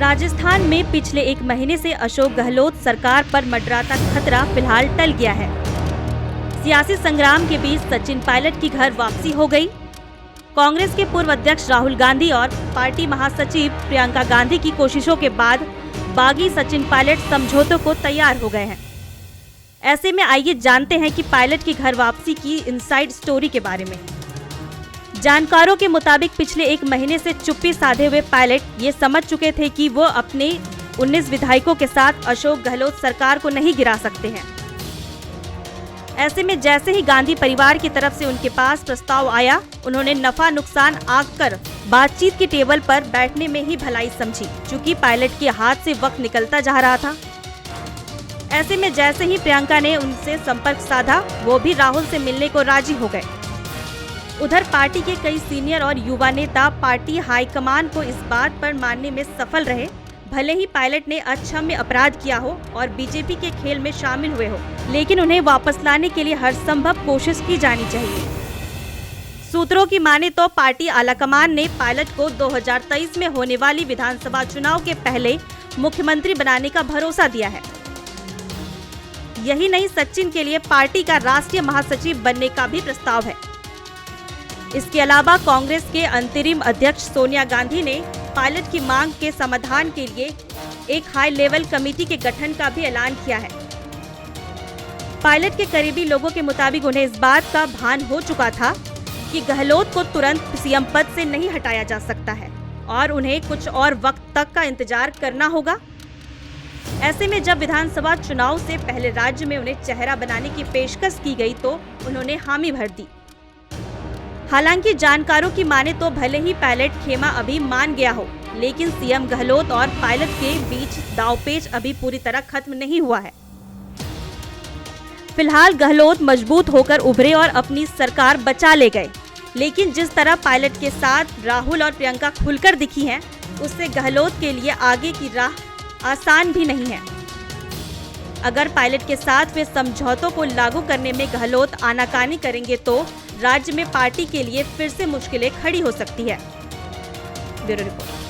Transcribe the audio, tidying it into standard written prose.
राजस्थान में पिछले एक महीने से अशोक गहलोत सरकार पर मंडराता खतरा फिलहाल टल गया है। सियासी संग्राम के बीच सचिन पायलट की घर वापसी हो गई। कांग्रेस के पूर्व अध्यक्ष राहुल गांधी और पार्टी महासचिव प्रियंका गांधी की कोशिशों के बाद बागी सचिन पायलट समझौतों को तैयार हो गए हैं। ऐसे में आइए जानते हैं कि पायलट की घर वापसी की इनसाइड स्टोरी के बारे में। जानकारों के मुताबिक पिछले एक महीने से चुप्पी साधे हुए पायलट ये समझ चुके थे कि वो अपने 19 विधायकों के साथ अशोक गहलोत सरकार को नहीं गिरा सकते हैं। ऐसे में जैसे ही गांधी परिवार की तरफ से उनके पास प्रस्ताव आया, उन्होंने नफा नुकसान आंक कर बातचीत की टेबल पर बैठने में ही भलाई समझी, चूंकि पायलट के हाथ से वक्त निकलता जा रहा था। ऐसे में जैसे ही प्रियंका ने उनसे संपर्क साधा, वो भी राहुल से मिलने को राजी हो गए। उधर पार्टी के कई सीनियर और युवा नेता पार्टी हाईकमान को इस बात पर मानने में सफल रहे, भले ही पायलट ने अक्षम्य अपराध किया हो और बीजेपी के खेल में शामिल हुए हो, लेकिन उन्हें वापस लाने के लिए हर संभव कोशिश की जानी चाहिए। सूत्रों की माने तो पार्टी आलाकमान ने पायलट को 2023 में होने वाली विधानसभा चुनाव के पहले मुख्यमंत्री बनाने का भरोसा दिया है। यही नहीं, सचिन के लिए पार्टी का राष्ट्रीय महासचिव बनने का भी प्रस्ताव है। इसके अलावा कांग्रेस के अंतरिम अध्यक्ष सोनिया गांधी ने पायलट की मांग के समाधान के लिए एक हाई लेवल कमेटी के गठन का भी ऐलान किया है। पायलट के करीबी लोगों के मुताबिक उन्हें इस बात का भान हो चुका था कि गहलोत को तुरंत सीएम पद से नहीं हटाया जा सकता है और उन्हें कुछ और वक्त तक का इंतजार करना होगा। ऐसे में जब विधानसभा चुनाव से पहले राज्य में उन्हें चेहरा बनाने की पेशकश की गई तो उन्होंने हामी भर दी। हालांकि जानकारों की माने तो भले ही पायलट खेमा अभी मान गया हो, लेकिन सीएम गहलोत और पायलट के बीच दांवपेच अभी पूरी तरह खत्म नहीं हुआ है। फिलहाल गहलोत मजबूत होकर उभरे और अपनी सरकार बचा ले गए, लेकिन जिस तरह पायलट के साथ राहुल और प्रियंका खुलकर दिखी हैं, उससे गहलोत के लिए आगे की राह आसान भी नहीं है। अगर पायलट के साथ वे समझौतों को लागू करने में गहलोत आनाकानी करेंगे तो राज्य में पार्टी के लिए फिर से मुश्किलें खड़ी हो सकती है। Bureau report.